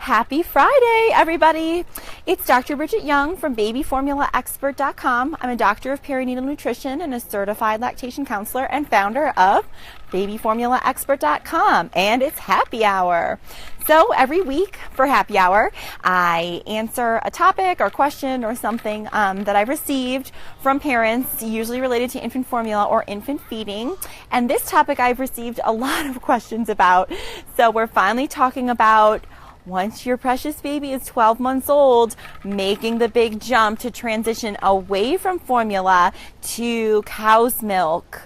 Happy Friday, everybody. It's Dr. Bridget Young from babyformulaexpert.com. I'm a doctor of perinatal nutrition and a certified lactation counselor and founder of babyformulaexpert.com. And it's happy hour. So every week for happy hour, I answer a topic or question or something that I've received from parents, usually related to infant formula or infant feeding. And this topic I've received a lot of questions about. So we're finally talking about, once your precious baby is 12 months old, making the big jump to transition away from formula to cow's milk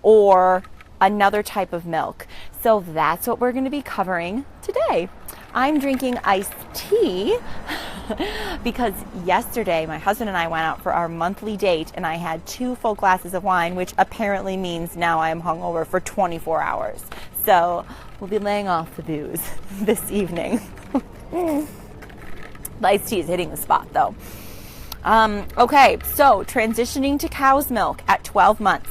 or another type of milk. So that's what we're going to be covering today. I'm drinking iced tea because yesterday my husband and I went out for our monthly date and I had 2 full glasses of wine, which apparently means now I am hungover for 24 hours. So we'll be laying off the booze this evening. The iced tea is hitting the spot though. Okay, so transitioning to cow's milk at 12 months.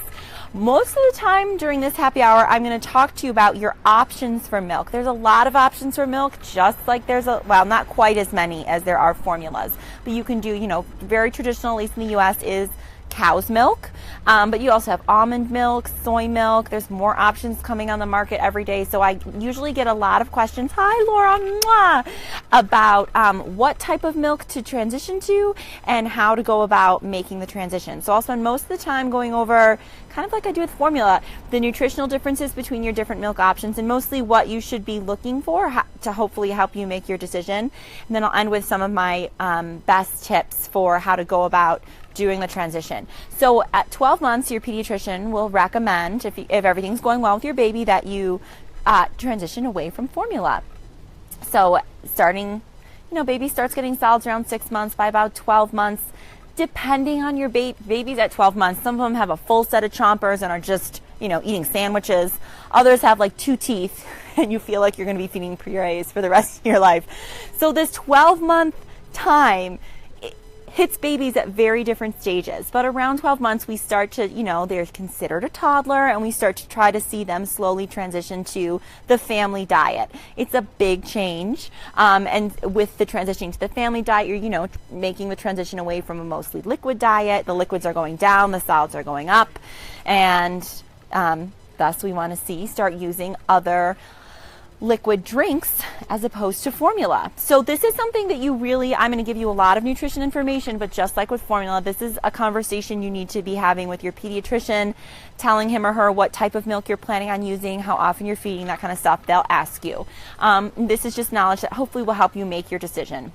Most of the time during this happy hour, I'm going to talk to you about your options for milk. There's a lot of options for milk, just like not quite as many as there are formulas. But you can do, very traditional, at least in the U.S., is cow's milk. But you also have almond milk, soy milk. There's more options coming on the market every day. So I usually get a lot of questions, hi Laura, mwah, about what type of milk to transition to and how to go about making the transition. So I'll spend most of the time going over, kind of like I do with formula, the nutritional differences between your different milk options and mostly what you should be looking for to hopefully help you make your decision. And then I'll end with some of my best tips for how to go about doing the transition. So at 12 months, your pediatrician will recommend, if everything's going well with your baby, that you transition away from formula. So starting, baby starts getting solids around 6 months. By about 12 months, depending on your babies at 12 months, some of them have a full set of chompers and are just, eating sandwiches. Others have like 2 teeth and you feel like you're going to be feeding purees for the rest of your life. So this 12-month time hits babies at very different stages, but around 12 months we start to, they're considered a toddler and we start to try to see them slowly transition to the family diet. It's a big change, and with the transitioning to the family diet, you're, making the transition away from a mostly liquid diet. The liquids are going down, the solids are going up, and thus we want to start using other liquid drinks as opposed to formula. So this is something that I'm going to give you a lot of nutrition information, but just like with formula, this is a conversation you need to be having with your pediatrician, telling him or her what type of milk you're planning on using, how often you're feeding, that kind of stuff. They'll ask you. This is just knowledge that hopefully will help you make your decision.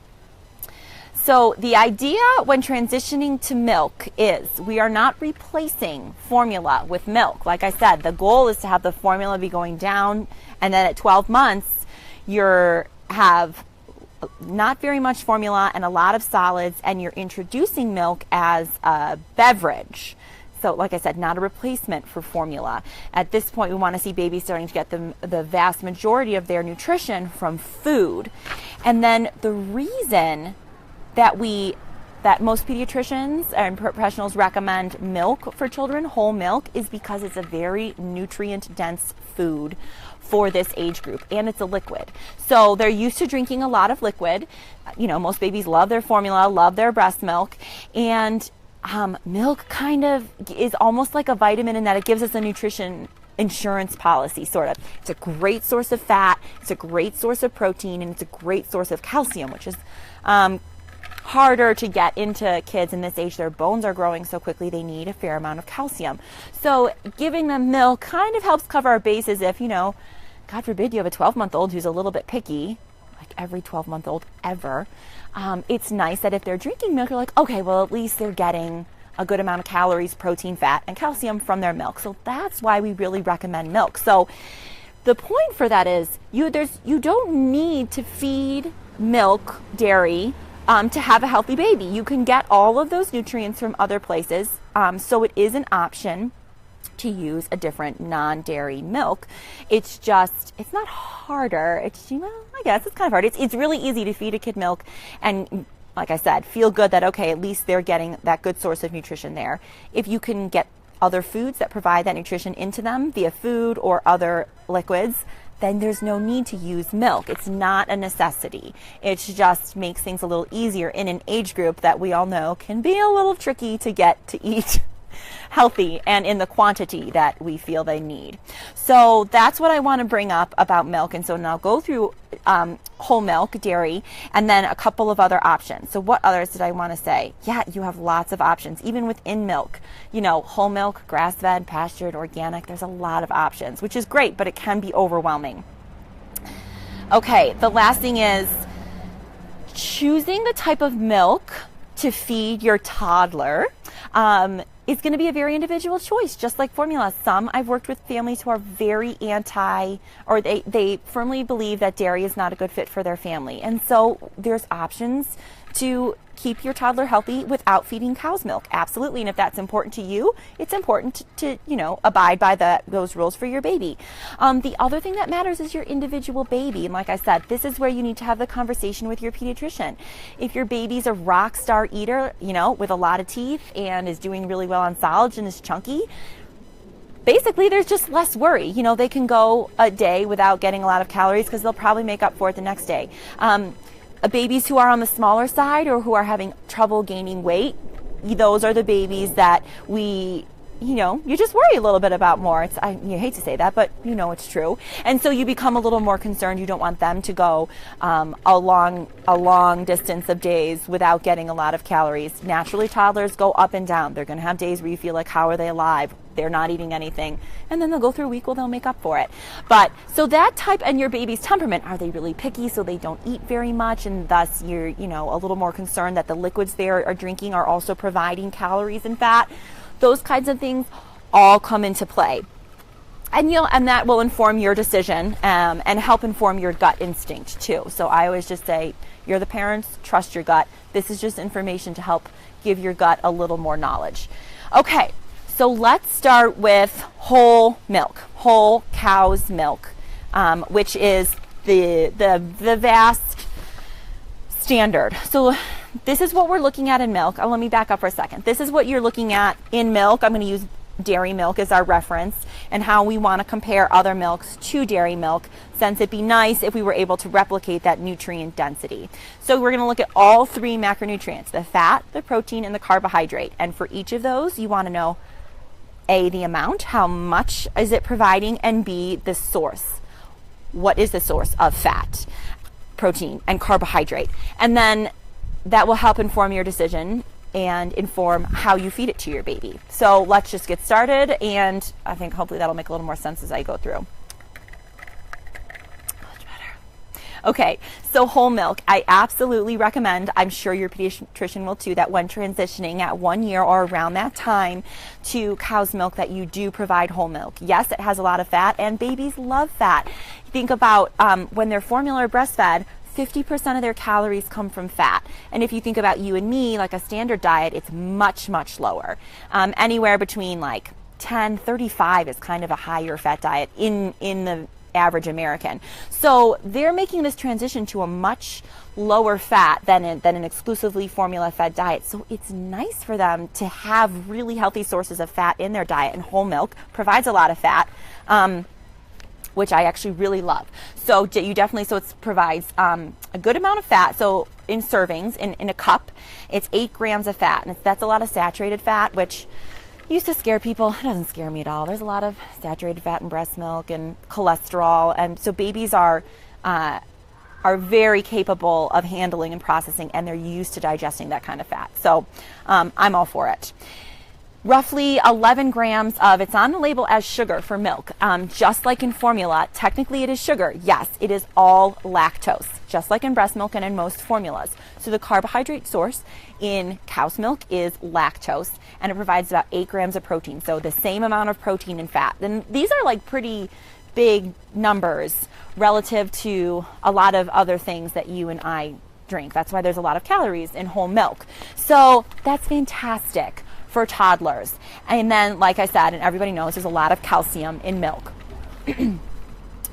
So the idea when transitioning to milk is we are not replacing formula with milk. Like I said, the goal is to have the formula be going down, and then at 12 months, you have not very much formula and a lot of solids, and you're introducing milk as a beverage. So like I said, not a replacement for formula. At this point, we want to see babies starting to get the vast majority of their nutrition from food. And then the reason that most pediatricians and professionals recommend milk for children, whole milk, is because it's a very nutrient-dense food for this age group, and it's a liquid. So they're used to drinking a lot of liquid. Most babies love their formula, love their breast milk, and milk kind of is almost like a vitamin in that it gives us a nutrition insurance policy, sort of. It's a great source of fat, it's a great source of protein, and it's a great source of calcium, which is harder to get into kids in this age. Their bones are growing so quickly, they need a fair amount of calcium. So giving them milk kind of helps cover our bases if, God forbid you have a 12-month-old who's a little bit picky, like every 12-month-old ever. It's nice that if they're drinking milk, you're like, okay, well, at least they're getting a good amount of calories, protein, fat, and calcium from their milk. So that's why we really recommend milk. So the point for that is you don't need to feed milk, dairy, to have a healthy baby. You can get all of those nutrients from other places. So it is an option to use a different non-dairy milk. It's not harder. I guess it's kind of hard. It's really easy to feed a kid milk and, like I said, feel good that, okay, at least they're getting that good source of nutrition there. If you can get other foods that provide that nutrition into them via food or other liquids, then there's no need to use milk. It's not a necessity. It just makes things a little easier in an age group that we all know can be a little tricky to get to eat healthy and in the quantity that we feel they need. So that's what I want to bring up about milk. And so now go through whole milk, dairy, and then a couple of other options. So what others did I want to say? Yeah, you have lots of options, even within milk. You know, whole milk, grass-fed, pastured, organic, there's a lot of options, which is great, but it can be overwhelming. Okay, the last thing is choosing the type of milk to feed your toddler. It's going to be a very individual choice, just like formula. Some I've worked with families who are very anti, or they firmly believe that dairy is not a good fit for their family. And so there's options to keep your toddler healthy without feeding cow's milk. Absolutely. And if that's important to you, it's important to abide by those rules for your baby. The other thing that matters is your individual baby. And like I said, this is where you need to have the conversation with your pediatrician. If your baby's a rock star eater, with a lot of teeth and is doing really well on solids and is chunky, basically there's just less worry. They can go a day without getting a lot of calories because they'll probably make up for it the next day. Babies who are on the smaller side or who are having trouble gaining weight, those are the babies that you just worry a little bit about more. You hate to say that, but it's true. And so you become a little more concerned. You don't want them to go a long distance of days without getting a lot of calories. Naturally, toddlers go up and down. They're going to have days where you feel like, how are they alive? They're not eating anything. And then they'll go through a week where they'll make up for it. But so that type, and your baby's temperament, are they really picky so they don't eat very much, and thus you're a little more concerned that the liquids they are drinking are also providing calories and fat? Those kinds of things all come into play. And that will inform your decision and help inform your gut instinct too. So I always just say, you're the parents, trust your gut. This is just information to help give your gut a little more knowledge. Okay, so let's start with whole milk, whole cow's milk, which is the vast standard. So this is what we're looking at in milk. Let me back up for a second. This is what you're looking at in milk. I'm going to use dairy milk as our reference and how we want to compare other milks to dairy milk, since it'd be nice if we were able to replicate that nutrient density. So we're going to look at all three macronutrients, the fat, the protein, and the carbohydrate. And for each of those, you want to know A, the amount, how much is it providing, and B, the source. What is the source of fat, protein, and carbohydrate? And then that will help inform your decision and inform how you feed it to your baby. So let's just get started, and I think hopefully that'll make a little more sense as I go through. Much better. Okay, so whole milk, I absolutely recommend, I'm sure your pediatrician will too, that when transitioning at 1 year or around that time to cow's milk, that you do provide whole milk. Yes, it has a lot of fat, and babies love fat. Think about when they're formula or breastfed, 50% of their calories come from fat. And if you think about you and me, like a standard diet, it's much, much lower. Anywhere between like 35 is kind of a higher fat diet in the average American. So they're making this transition to a much lower fat than an exclusively formula fed diet. So it's nice for them to have really healthy sources of fat in their diet, and whole milk provides a lot of fat. Which I actually really love. So it provides a good amount of fat. So in servings, in a cup, it's 8 grams of fat. And that's a lot of saturated fat, which used to scare people. It doesn't scare me at all. There's a lot of saturated fat in breast milk and cholesterol. And so babies are very capable of handling and processing, and they're used to digesting that kind of fat. So I'm all for it. Roughly 11 grams of, it's on the label as sugar for milk. Just like in formula, technically it is sugar. Yes, it is all lactose, just like in breast milk and in most formulas. So the carbohydrate source in cow's milk is lactose, and it provides about 8 grams of protein. So the same amount of protein and fat. And these are like pretty big numbers relative to a lot of other things that you and I drink. That's why there's a lot of calories in whole milk. So that's fantastic for toddlers. And then, like I said, and everybody knows, there's a lot of calcium in milk.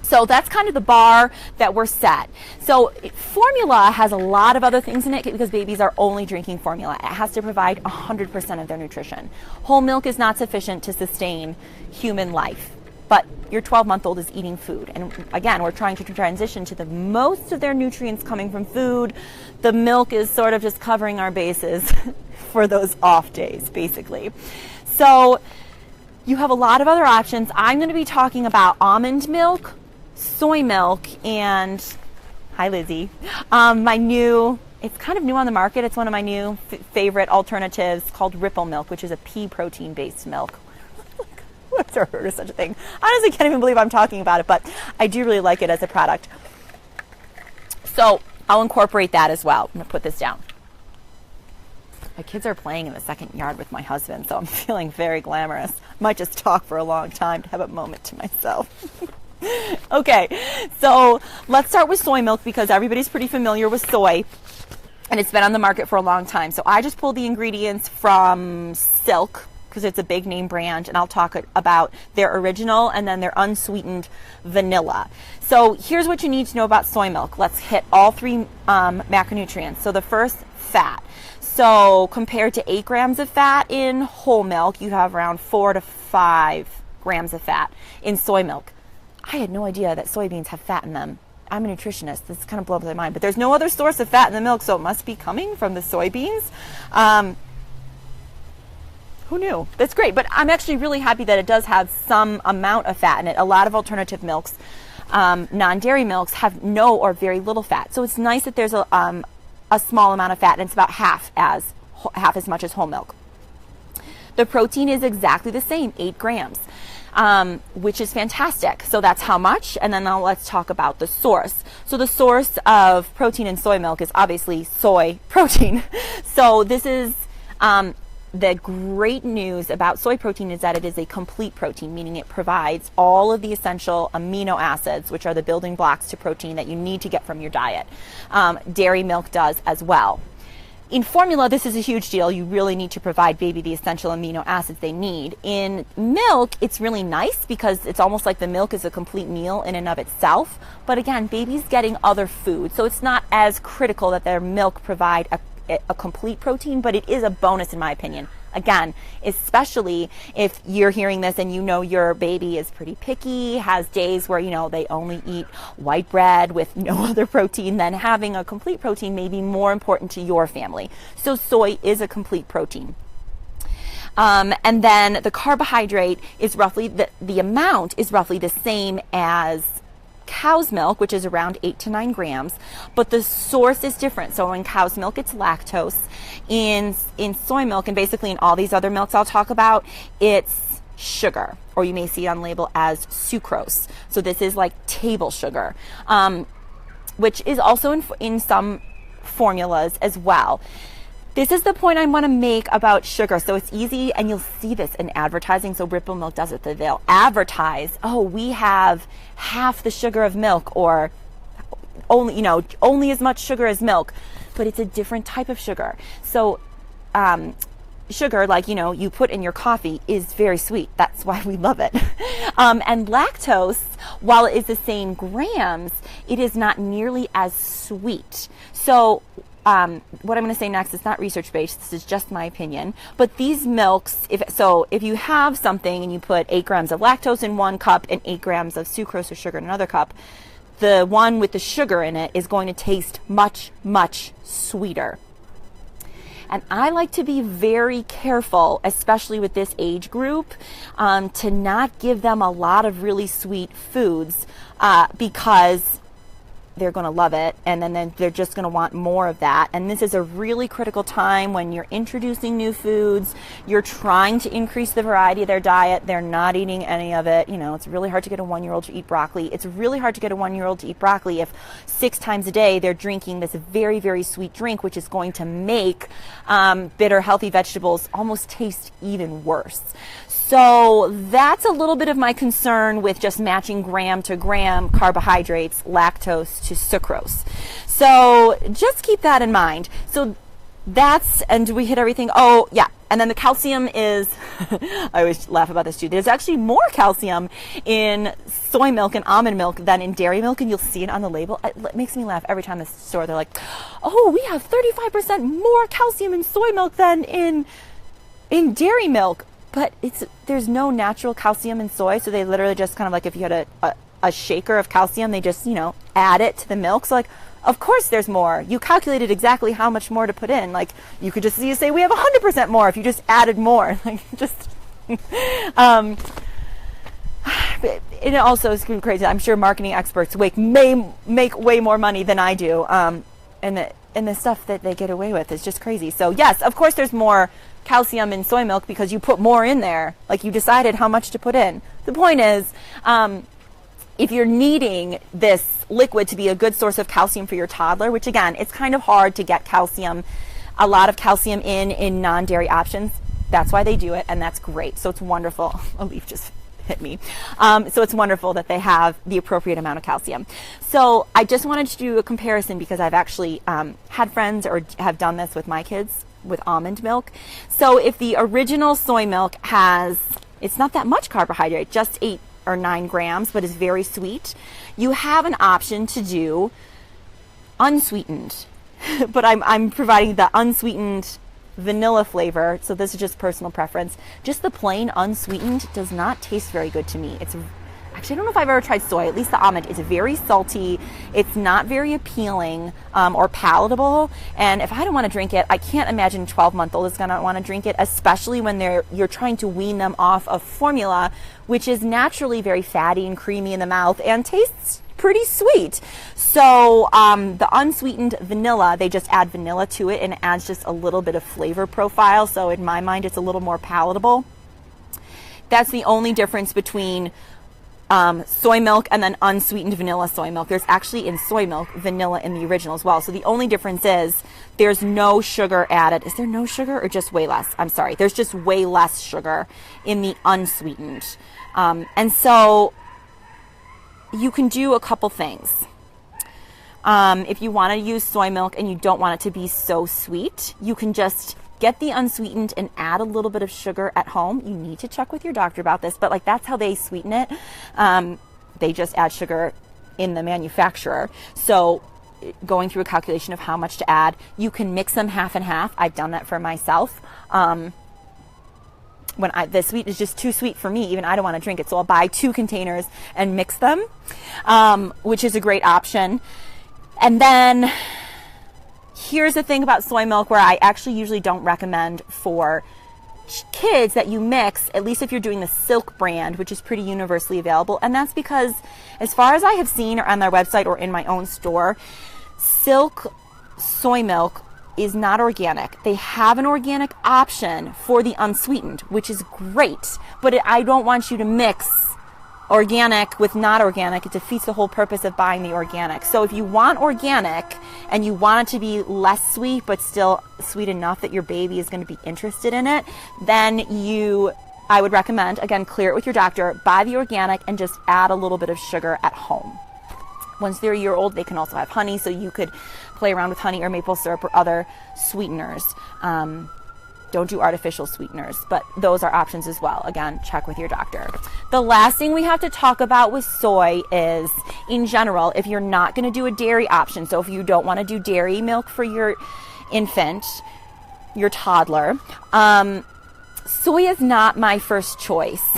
So that's kind of the bar that we're set. So formula has a lot of other things in it because babies are only drinking formula. It has to provide 100% of their nutrition. Whole milk is not sufficient to sustain human life. but your 12-month-old is eating food. And again, we're trying to transition to the most of their nutrients coming from food. The milk is sort of just covering our bases for those off days, basically. So you have a lot of other options. I'm going to be talking about almond milk, soy milk, and, hi Lizzie, it's kind of new on the market. It's one of my new favorite alternatives called Ripple Milk, which is a pea protein based milk. I've never heard of such a thing. I honestly can't even believe I'm talking about it, but I do really like it as a product. So I'll incorporate that as well. I'm going to put this down. My kids are playing in the second yard with my husband, so I'm feeling very glamorous. Might just talk for a long time to have a moment to myself. Okay, so let's start with soy milk because everybody's pretty familiar with soy. And it's been on the market for a long time. So I just pulled the ingredients from Silk because it's a big name brand, and I'll talk about their original and then their unsweetened vanilla. So here's what you need to know about soy milk. Let's hit all three macronutrients. So the first, fat. So compared to 8 grams of fat in whole milk, you have around 4 to 5 grams of fat in soy milk. I had no idea that soybeans have fat in them. I'm a nutritionist. This kind of blows my mind. But there's no other source of fat in the milk, so it must be coming from the soybeans. Who knew? That's great. But I'm actually really happy that it does have some amount of fat in it. A lot of alternative milks, non-dairy milks, have no or very little fat. So it's nice that there's a small amount of fat, and it's about half as much as whole milk. The protein is exactly the same, 8 grams. Which is fantastic. So that's how much. And then now let's talk about the source. So the source of protein in soy milk is obviously soy protein. So this is the great news about soy protein is that it is a complete protein, meaning it provides all of the essential amino acids, which are the building blocks to protein that you need to get from your diet. Dairy milk does as well. In formula, this is a huge deal. You really need to provide baby the essential amino acids they need. In milk, it's really nice because it's almost like the milk is a complete meal in and of itself. But again, baby's getting other food, so it's not as critical that their milk provide a complete protein, but it is a bonus in my opinion. Again, especially if you're hearing this and you know your baby is pretty picky, has days where, they only eat white bread with no other protein, then having a complete protein may be more important to your family. So soy is a complete protein. And then the carbohydrate is roughly, the amount is roughly the same as cow's milk, which is around 8 to 9 grams, but the source is different. So in cow's milk, it's lactose. In soy milk, and basically in all these other milks I'll talk about, it's sugar, or you may see it on label as sucrose. So this is like table sugar, which is also in some formulas as well. This is the point I want to make about sugar. So it's easy, and you'll see this in advertising. So Ripple Milk does it. They'll advertise, oh, we have half the sugar of milk, or only as much sugar as milk, but it's a different type of sugar. So sugar, like, you put in your coffee, is very sweet. That's why we love it. And lactose, while it is the same grams, it is not nearly as sweet. So what I'm going to say next is not research-based. This is just my opinion. But these milks, if you have something and you put 8 grams of lactose in one cup and 8 grams of sucrose or sugar in another cup, the one with the sugar in it is going to taste much, much sweeter. And I like to be very careful, especially with this age group, to not give them a lot of really sweet foods because they're going to love it, and then they're just going to want more of that. And this is a really critical time when you're introducing new foods, you're trying to increase the variety of their diet, they're not eating any of it. It's really hard to get a 1-year-old to eat broccoli. It's really hard to get a 1-year-old to eat broccoli if 6 times a day they're drinking this very, very sweet drink, which is going to make bitter, healthy vegetables almost taste even worse. So that's a little bit of my concern with just matching gram to gram carbohydrates, lactose to sucrose. So just keep that in mind. So and do we hit everything? Oh, yeah. And then the calcium is, I always laugh about this too. There's actually more calcium in soy milk and almond milk than in dairy milk, and you'll see it on the label. It makes me laugh every time in the store. They're like, oh, we have 35% more calcium in soy milk than in dairy milk. but there's no natural calcium in soy, so they literally just kind of like if you had a shaker of calcium, they just, add it to the milk. So like, of course there's more. You calculated exactly how much more to put in. Like you could just say we have 100% more if you just added more. Like just, it also is crazy. I'm sure marketing experts may make way more money than I do. And the stuff that they get away with is just crazy. So yes, of course there's more calcium in soy milk because you put more in there. Like you decided how much to put in. The point is, if you're needing this liquid to be a good source of calcium for your toddler, which again, it's kind of hard to get a lot of calcium in non-dairy options. That's why they do it, and that's great. So it's wonderful. A leaf just hit me. So it's wonderful that they have the appropriate amount of calcium. So I just wanted to do a comparison because I've actually had friends or have done this with my kids with almond milk. So if the original soy milk it's not that much carbohydrate, just 8 or 9 grams, but is very sweet, you have an option to do unsweetened. But I'm providing the unsweetened vanilla flavor, so this is just personal preference. Just the plain unsweetened does not taste very good to me. Actually, I don't know if I've ever tried soy. At least the almond is very salty. It's not very appealing or palatable. And if I don't want to drink it, I can't imagine a 12-month-old is going to want to drink it, especially when you're trying to wean them off of formula, which is naturally very fatty and creamy in the mouth and tastes pretty sweet. So the unsweetened vanilla, they just add vanilla to it and it adds just a little bit of flavor profile. So in my mind, it's a little more palatable. That's the only difference between soy milk and then unsweetened vanilla soy milk. There's actually in soy milk vanilla in the original as well. So the only difference is there's no sugar added. Is there no sugar or just way less? I'm sorry. There's just way less sugar in the unsweetened. And so you can do a couple things. If you want to use soy milk and you don't want it to be so sweet, you can just get the unsweetened and add a little bit of sugar at home. You need to check with your doctor about this, but like that's how they sweeten it. They just add sugar in the manufacturer. So going through a calculation of how much to add, you can mix them half and half. I've done that for myself. When the sweet is just too sweet for me, even I don't want to drink it. So I'll buy 2 containers and mix them, which is a great option. And then here's the thing about soy milk where I actually usually don't recommend for kids that you mix, at least if you're doing the Silk brand, which is pretty universally available. And that's because as far as I have seen or on their website or in my own store, Silk soy milk is not organic. They have an organic option for the unsweetened, which is great, but I don't want you to mix organic with not organic. It defeats the whole purpose of buying the organic. So if you want organic and you want it to be less sweet but still sweet enough that your baby is going to be interested in it, then I would recommend, again, clear it with your doctor, buy the organic and just add a little bit of sugar at home. Once they're a year old, they can also have honey, so you could play around with honey or maple syrup or other sweeteners. Don't do artificial sweeteners, but those are options as well. Again, check with your doctor. The last thing we have to talk about with soy is, in general, if you're not going to do a dairy option, so if you don't want to do dairy milk for your infant, your toddler, soy is not my first choice.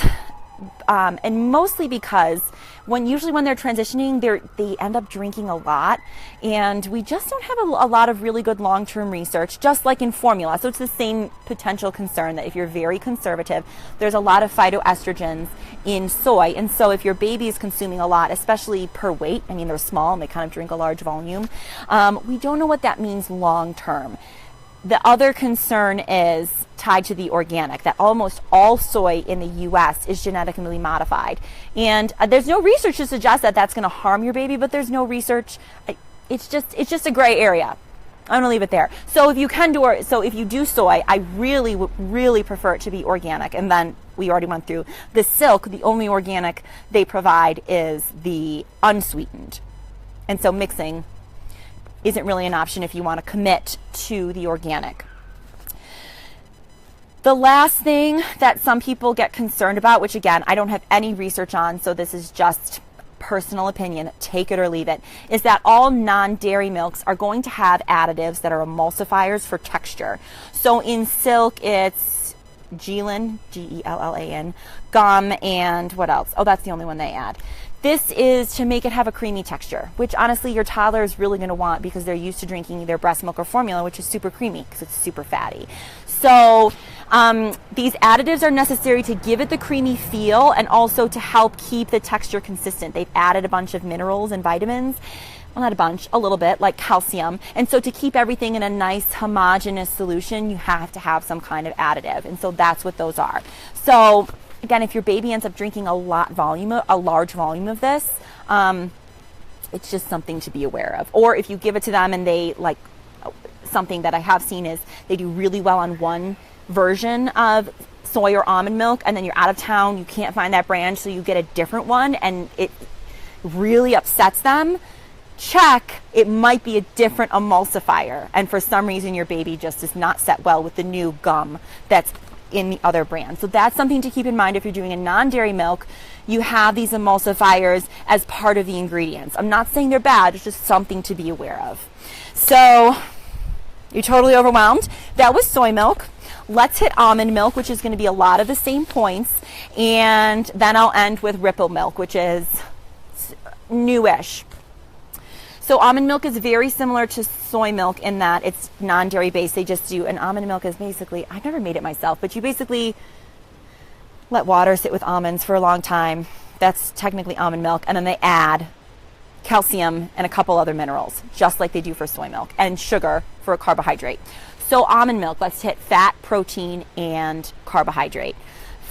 And mostly because usually when they're transitioning, they end up drinking a lot, and we just don't have a lot of really good long-term research, just like in formula. So it's the same potential concern that if you're very conservative, there's a lot of phytoestrogens in soy, and so if your baby is consuming a lot, especially per weight, I mean they're small and they kind of drink a large volume, we don't know what that means long-term. The other concern is tied to the organic, that almost all soy in the U.S. is genetically modified. And there's no research to suggest that that's going to harm your baby, but there's no research. It's just a gray area. I'm going to leave it there. So if you do soy, I really prefer it to be organic. And then we already went through the Silk. The only organic they provide is the unsweetened. And so mixing isn't really an option if you want to commit to the organic. The last thing that some people get concerned about, which again, I don't have any research on, so this is just personal opinion, take it or leave it, is that all non-dairy milks are going to have additives that are emulsifiers for texture. So in Silk, it's Gellan, Gellan, gum, and what else? Oh, that's the only one they add. This is to make it have a creamy texture, which honestly your toddler is really going to want because they're used to drinking either breast milk or formula, which is super creamy because it's super fatty. So these additives are necessary to give it the creamy feel and also to help keep the texture consistent. They've added a bunch of minerals and vitamins. Well, not a bunch, a little bit, like calcium. And so to keep everything in a nice homogeneous solution, you have to have some kind of additive. And so that's what those are. So again, if your baby ends up drinking a large volume of this, it's just something to be aware of. Or if you give it to them and they like, something that I have seen is they do really well on one version of soy or almond milk, and then you're out of town, you can't find that brand, so you get a different one and it really upsets them. Check, it might be a different emulsifier, and for some reason your baby just is not set well with the new gum that's in the other brand. So that's something to keep in mind if you're doing a non-dairy milk. You have these emulsifiers as part of the ingredients. I'm not saying they're bad, it's just something to be aware of. So you're totally overwhelmed. That was soy milk. Let's hit almond milk, which is going to be a lot of the same points, and then I'll end with ripple milk, which is newish. So almond milk is very similar to soy milk in that it's non-dairy based. They just do, and almond milk is basically, I've never made it myself, but you basically let water sit with almonds for a long time. That's technically almond milk. And then they add calcium and a couple other minerals, just like they do for soy milk, and sugar for a carbohydrate. So almond milk, let's hit fat, protein, and carbohydrate.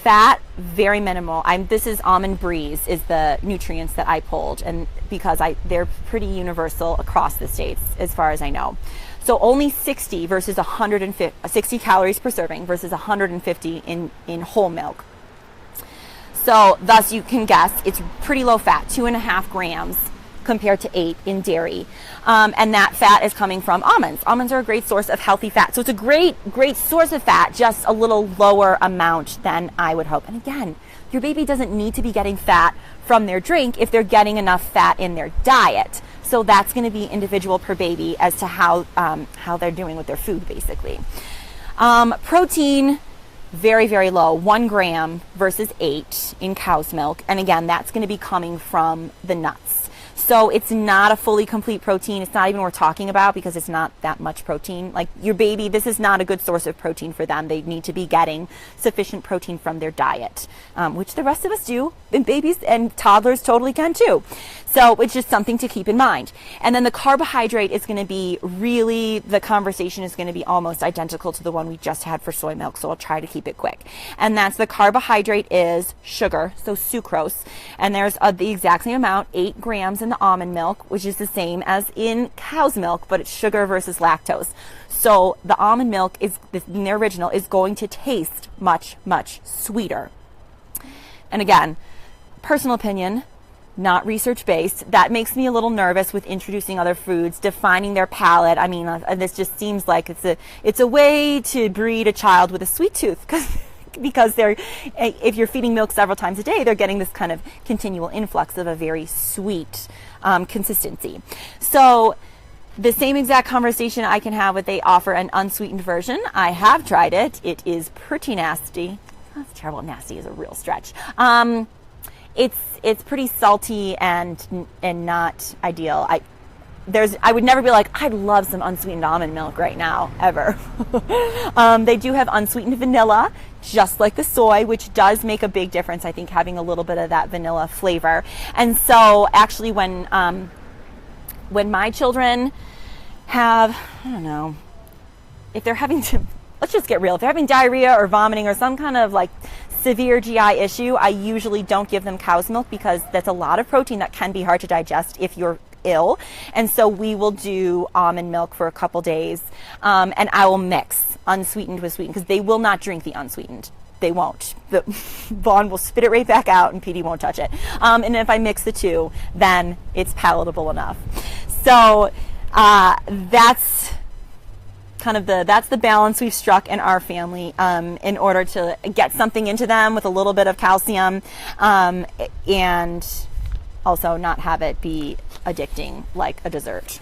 Fat, very minimal. This is Almond Breeze is the nutrients that I pulled, and because they're pretty universal across the states as far as I know. So only 60 versus 150, 60 calories per serving versus 150 in whole milk. So thus you can guess it's pretty low fat, 2.5 grams compared to 8 in dairy. And that fat is coming from almonds. Almonds are a great source of healthy fat. So it's a great source of fat, just a little lower amount than I would hope. And again, your baby doesn't need to be getting fat from their drink if they're getting enough fat in their diet. So that's going to be individual per baby as to how they're doing with their food, basically. Protein, very, very low, 1 gram versus 8 in cow's milk. And again, that's going to be coming from the nuts. So it's not a fully complete protein. It's not even worth talking about because it's not that much protein. Like your baby, this is not a good source of protein for them. They need to be getting sufficient protein from their diet, which the rest of us do, and babies and toddlers totally can too. So it's just something to keep in mind. And then the carbohydrate is going to be really, the conversation is going to be almost identical to the one we just had for soy milk. So I'll try to keep it quick. And that's the carbohydrate is sugar, so sucrose. And there's the exact same amount, 8 grams in the almond milk, which is the same as in cow's milk, but it's sugar versus lactose. So the almond milk in the original is going to taste much, much sweeter. And again, personal opinion, not research-based. That makes me a little nervous with introducing other foods, defining their palate. I mean, this just seems like it's a way to breed a child with a sweet tooth because if you're feeding milk several times a day, they're getting this kind of continual influx of a very sweet consistency. So the same exact conversation I can have with they offer an unsweetened version. I have tried it. It is pretty nasty. That's terrible. Nasty is a real stretch. It's pretty salty and not ideal. I would never be like, I'd love some unsweetened almond milk right now, ever. They do have unsweetened vanilla, just like the soy, which does make a big difference, I think, having a little bit of that vanilla flavor. And so actually when my children have, I don't know, if they're having to, let's just get real, if they're having diarrhea or vomiting or some kind of like severe GI issue, I usually don't give them cow's milk because that's a lot of protein that can be hard to digest if you're ill. And so we will do almond milk for a couple days, and I will mix unsweetened with sweetened because they will not drink the unsweetened. They won't. Vaughn will spit it right back out and Petey won't touch it. And if I mix the two, then it's palatable enough. So that's kind of that's the balance we've struck in our family in order to get something into them with a little bit of calcium and also not have it be addicting like a dessert.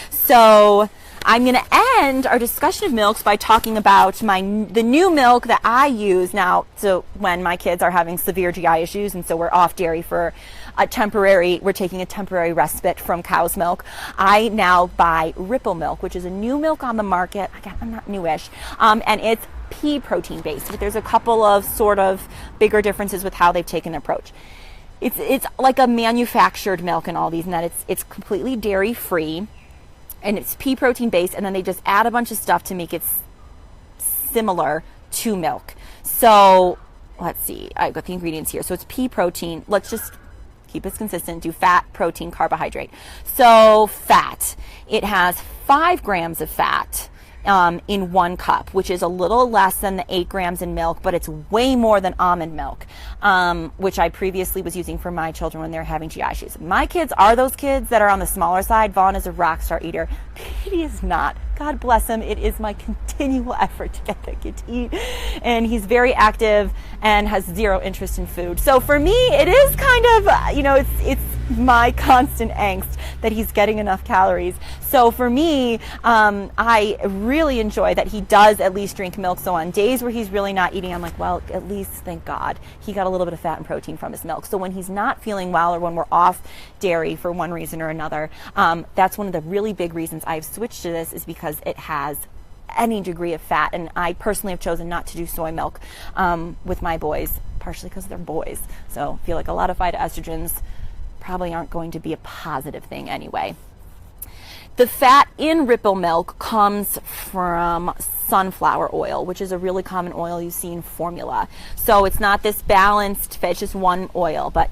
So I'm going to end our discussion of milks by talking about the new milk that I use now. So when my kids are having severe GI issues, and so we're off dairy for we're taking a temporary respite from cow's milk, I now buy Ripple Milk, which is a new milk on the market. Again, I'm not newish, and it's pea protein based. But there's a couple of sort of bigger differences with how they've taken the approach. It's like a manufactured milk in all these, and that it's completely dairy free, and it's pea protein based, and then they just add a bunch of stuff to make it similar to milk. So let's see, I've got the ingredients here. So it's pea protein. Let's just keep this consistent. Do fat, protein, carbohydrate. So fat, it has 5 grams of fat in 1 cup, which is a little less than the 8 grams in milk, but it's way more than almond milk, which I previously was using for my children when they were having GI issues. My kids are those kids that are on the smaller side. Vaughn is a rock star eater. Petey is not. God bless him. It is my continual effort to get that kid to eat. And he's very active and has zero interest in food. So for me, it is kind of, it's my constant angst that he's getting enough calories. So for me, I really enjoy that he does at least drink milk. So on days where he's really not eating, I'm like, well, at least, thank God, he got a little bit of fat and protein from his milk. So when he's not feeling well, or when we're off dairy for one reason or another, that's one of the really big reasons I've switched to this, is because it has any degree of fat. And I personally have chosen not to do soy milk with my boys, partially because they're boys. So I feel like a lot of phytoestrogens probably aren't going to be a positive thing anyway. The fat in Ripple Milk comes from sunflower oil, which is a really common oil you see in formula. So it's not this balanced fat, it's just one oil, but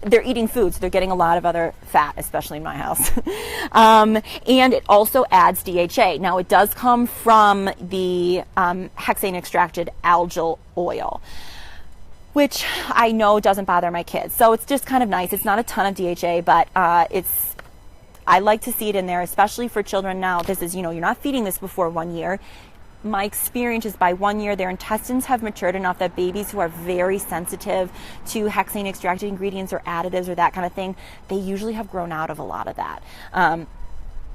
they're eating food, so they're getting a lot of other fat, especially in my house. And it also adds DHA. Now, it does come from the hexane extracted algal oil, which I know doesn't bother my kids. So it's just kind of nice. It's not a ton of DHA, but I like to see it in there, especially for children now. This is, you're not feeding this before 1 year. My experience is by 1 year, their intestines have matured enough that babies who are very sensitive to hexane extracted ingredients or additives or that kind of thing, they usually have grown out of a lot of that.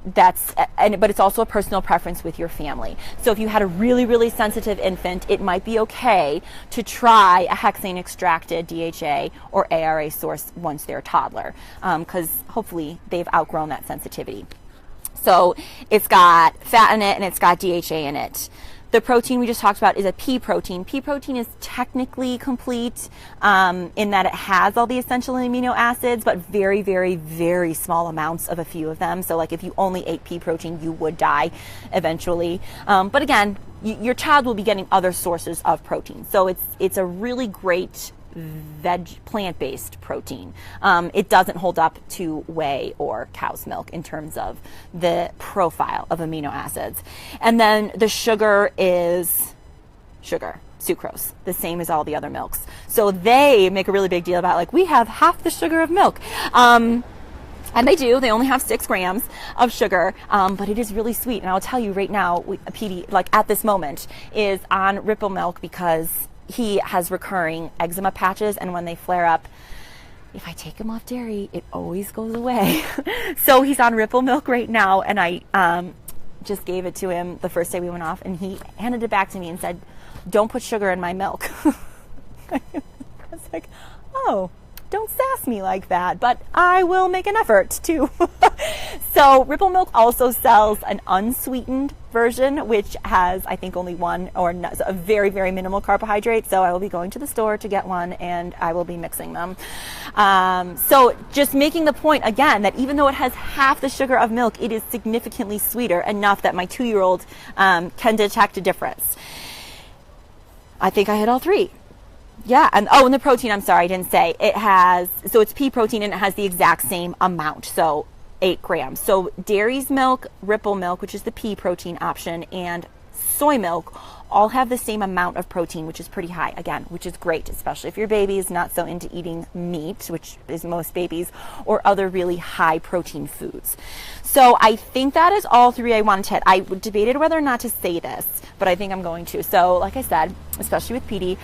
But it's also a personal preference with your family. So if you had a really, really sensitive infant, it might be okay to try a hexane extracted DHA or ARA source once they're a toddler, because hopefully they've outgrown that sensitivity. So it's got fat in it and it's got DHA in it. The protein we just talked about is a pea protein. Pea protein is technically complete in that it has all the essential amino acids, but very, very, very small amounts of a few of them. So like if you only ate pea protein, you would die eventually. But again, your child will be getting other sources of protein. So it's a really great plant-based protein. It doesn't hold up to whey or cow's milk in terms of the profile of amino acids. And then the sugar is sucrose, the same as all the other milks. So they make a really big deal about, like, we have half the sugar of milk. And they do. They only have 6 grams of sugar, but it is really sweet. And I'll tell you right now, Petey, like at this moment, is on Ripple Milk because he has recurring eczema patches, and when they flare up, if I take him off dairy, it always goes away. So he's on Ripple Milk right now, and I just gave it to him the first day we went off, and he handed it back to me and said, "Don't put sugar in my milk." I was like, oh, don't sass me like that, but I will make an effort to. So Ripple Milk also sells an unsweetened version, which has, I think, only one or a very, very minimal carbohydrate. So I will be going to the store to get one, and I will be mixing them. So just making the point again that even though it has half the sugar of milk, it is significantly sweeter, enough that my 2-year-old can detect a difference. I think I hit all 3. Yeah, and the protein, I'm sorry, I didn't say. So it's pea protein, and it has the exact same amount, so 8 grams. So Dairy's Milk, Ripple Milk, which is the pea protein option, and Soy Milk all have the same amount of protein, which is pretty high, again, which is great, especially if your baby is not so into eating meat, which is most babies, or other really high protein foods. So I think that is all 3 I wanted to hit. I debated whether or not to say this, but I think I'm going to. So like I said, especially with Petey,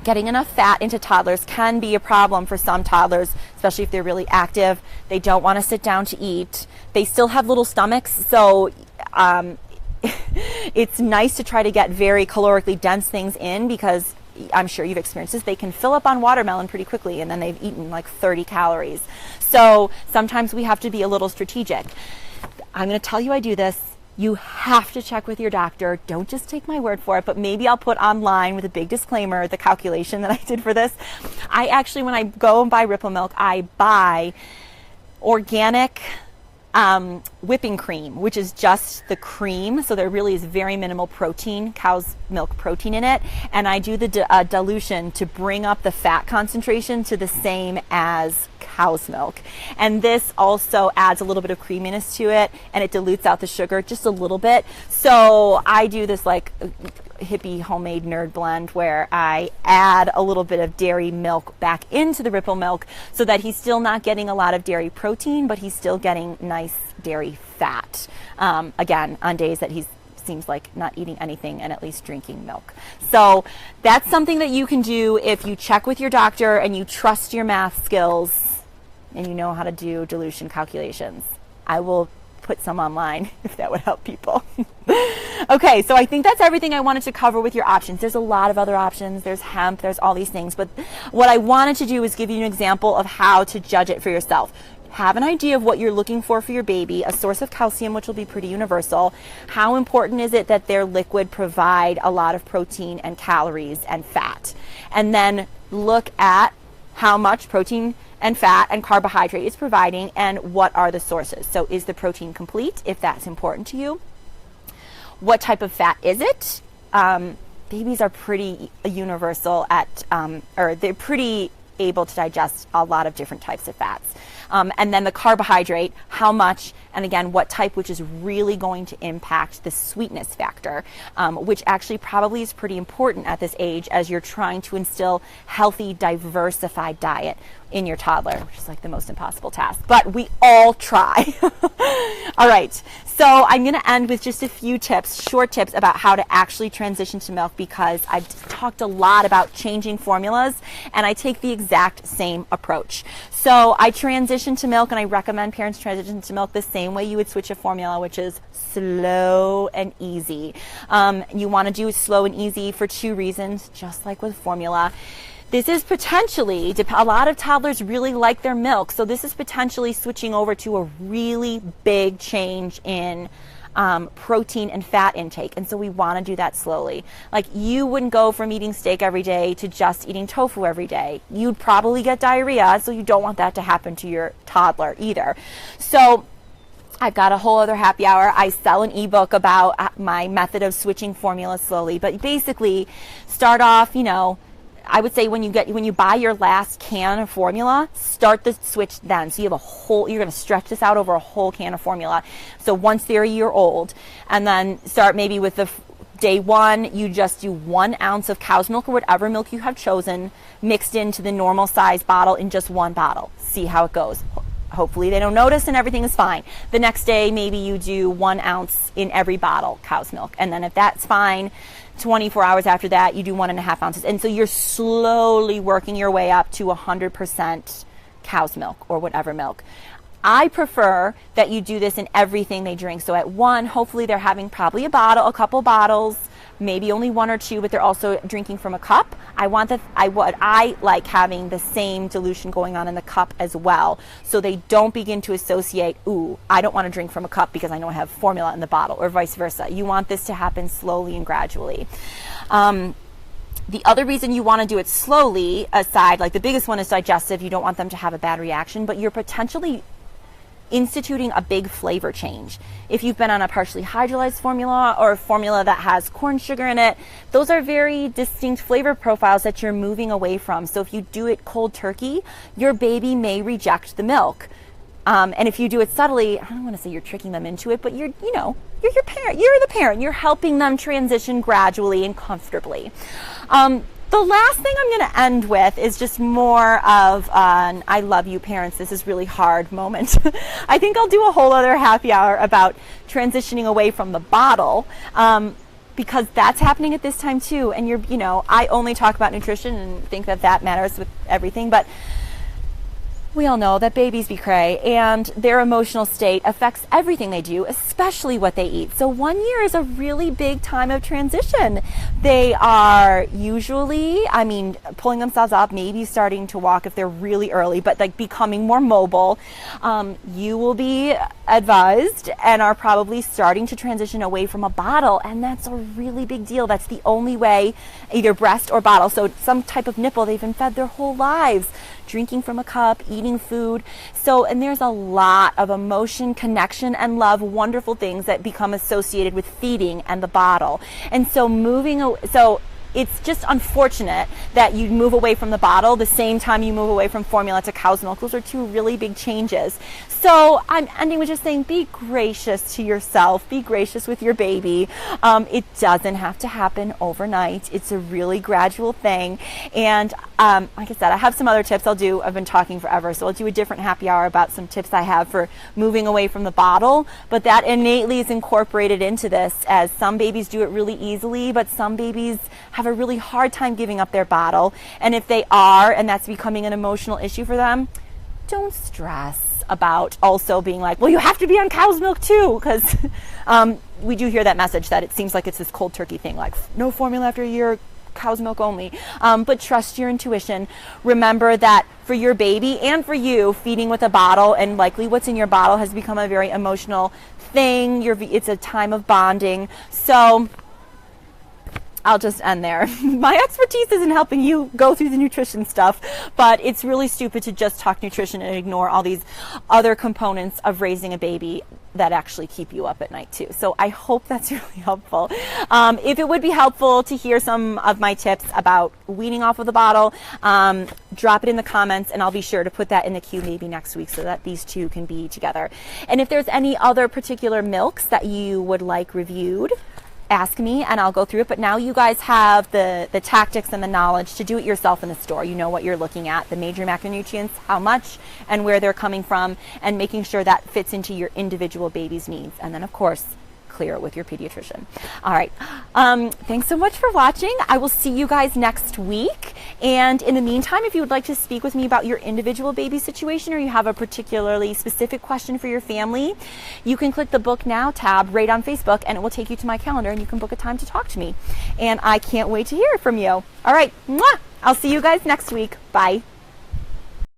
getting enough fat into toddlers can be a problem for some toddlers, especially if they're really active. They don't want to sit down to eat. They still have little stomachs, so It's nice to try to get very calorically dense things in, because I'm sure you've experienced this. They can fill up on watermelon pretty quickly, and then they've eaten like 30 calories. So sometimes we have to be a little strategic. I'm going to tell you I do this. You have to check with your doctor. Don't just take my word for it, but maybe I'll put online with a big disclaimer the calculation that I did for this. I actually, when I go and buy Ripple Milk, I buy organic whipping cream, which is just the cream. So there really is very minimal protein, cow's milk protein in it. And I do the dilution to bring up the fat concentration to the same as cow's milk. And this also adds a little bit of creaminess to it, and it dilutes out the sugar just a little bit. So I do this like hippie homemade nerd blend where I add a little bit of dairy milk back into the Ripple Milk, so that he's still not getting a lot of dairy protein, but he's still getting nice dairy fat. Again, on days that he seems like not eating anything and at least drinking milk. So that's something that you can do if you check with your doctor and you trust your math skills and you know how to do dilution calculations. I will put some online if that would help people. Okay, so I think that's everything I wanted to cover with your options. There's a lot of other options. There's hemp, there's all these things. But what I wanted to do is give you an example of how to judge it for yourself. Have an idea of what you're looking for your baby, a source of calcium, which will be pretty universal. How important is it that their liquid provide a lot of protein and calories and fat? And then look at how much protein and fat and carbohydrate it's providing, and what are the sources. So is the protein complete, if that's important to you? What type of fat is it? Babies are pretty universal at, or they're pretty able to digest a lot of different types of fats. And then the carbohydrate, how much, and again, what type, which is really going to impact the sweetness factor, which actually probably is pretty important at this age as you're trying to instill healthy, diversified diet in your toddler, which is like the most impossible task, but we all try. All right, so I'm going to end with just a few tips, short tips about how to actually transition to milk, because I've talked a lot about changing formulas, and I take the exact same approach. So I transition to milk, and I recommend parents transition to milk the same way you would switch a formula, which is slow and easy. You want to do slow and easy for two reasons, just like with formula. This is potentially, a lot of toddlers really like their milk, so this is potentially switching over to a really big change in protein and fat intake, and so we want to do that slowly. Like, you wouldn't go from eating steak every day to just eating tofu every day. You'd probably get diarrhea, so you don't want that to happen to your toddler either. So I've got a whole other happy hour. I sell an ebook about my method of switching formulas slowly, but basically start off, I would say when you buy your last can of formula, start the switch then. So you have you're going to stretch this out over a whole can of formula. So once they're a year old, and then start maybe with day one, you just do 1 ounce of cow's milk or whatever milk you have chosen, mixed into the normal size bottle in just one bottle. See how it goes. Hopefully they don't notice and everything is fine. The next day, maybe you do 1 ounce in every bottle cow's milk. And then if that's fine, 24 hours after that, you do 1.5 ounces. And so you're slowly working your way up to 100% cow's milk or whatever milk. I prefer that you do this in everything they drink. So at one, hopefully they're having probably a couple bottles, maybe only 1 or 2, but they're also drinking from a cup. I like having the same dilution going on in the cup as well, so they don't begin to associate, I don't want to drink from a cup because I know I have formula in the bottle, or vice versa. You want this to happen slowly and gradually. The other reason you want to do it slowly, aside, like the biggest one is digestive, you don't want them to have a bad reaction, but you're potentially instituting a big flavor change. If you've been on a partially hydrolyzed formula or a formula that has corn sugar in it, those are very distinct flavor profiles that you're moving away from. So if you do it cold turkey, your baby may reject the milk. And if you do it subtly, I don't want to say you're tricking them into it, but you're your parent. You're the parent. You're helping them transition gradually and comfortably. The last thing I'm going to end with is just more of an I love you parents, this is really hard moment. I think I'll do a whole other happy hour about transitioning away from the bottle, because that's happening at this time too. And I only talk about nutrition and think that matters with everything, but We all know that babies be cray, and their emotional state affects everything they do, especially what they eat. So 1 year is a really big time of transition. They are usually, pulling themselves up, maybe starting to walk if they're really early, but like becoming more mobile. You will be advised and are probably starting to transition away from a bottle, and that's a really big deal. That's the only way, either breast or bottle, so some type of nipple they've been fed their whole lives, drinking from a cup, eating food. So, and there's a lot of emotion, connection, and love, wonderful things that become associated with feeding and the bottle. And so it's just unfortunate that you move away from the bottle the same time you move away from formula to cow's milk. Those are two really big changes. So I'm ending with just saying, be gracious to yourself, be gracious with your baby. It doesn't have to happen overnight. It's a really gradual thing. And like I said, I have some other tips I've been talking forever, so I'll do a different happy hour about some tips I have for moving away from the bottle, but that innately is incorporated into this, as some babies do it really easily, but some babies have a really hard time giving up their bottle. And if they are, and that's becoming an emotional issue for them, don't stress about also being like, well, you have to be on cow's milk too, because we do hear that message that it seems like it's this cold turkey thing, like no formula after a year, cow's milk only. But trust your intuition. Remember that for your baby and for you, feeding with a bottle and likely what's in your bottle has become a very emotional thing. It's a time of bonding. So I'll just end there. My expertise isn't helping you go through the nutrition stuff, but it's really stupid to just talk nutrition and ignore all these other components of raising a baby that actually keep you up at night too. So I hope that's really helpful. If it would be helpful to hear some of my tips about weaning off of the bottle, drop it in the comments and I'll be sure to put that in the queue maybe next week so that these two can be together. And if there's any other particular milks that you would like reviewed, ask me and I'll go through it. But now you guys have the tactics and the knowledge to do it yourself in the store. You know what you're looking at, the major macronutrients, how much and where they're coming from, and making sure that fits into your individual baby's needs. And then of course, clear it with your pediatrician. All right. Thanks so much for watching. I will see you guys next week. And in the meantime, if you would like to speak with me about your individual baby situation, or you have a particularly specific question for your family, you can click the Book Now tab right on Facebook and it will take you to my calendar and you can book a time to talk to me. And I can't wait to hear from you. All right. Mwah! I'll see you guys next week. Bye.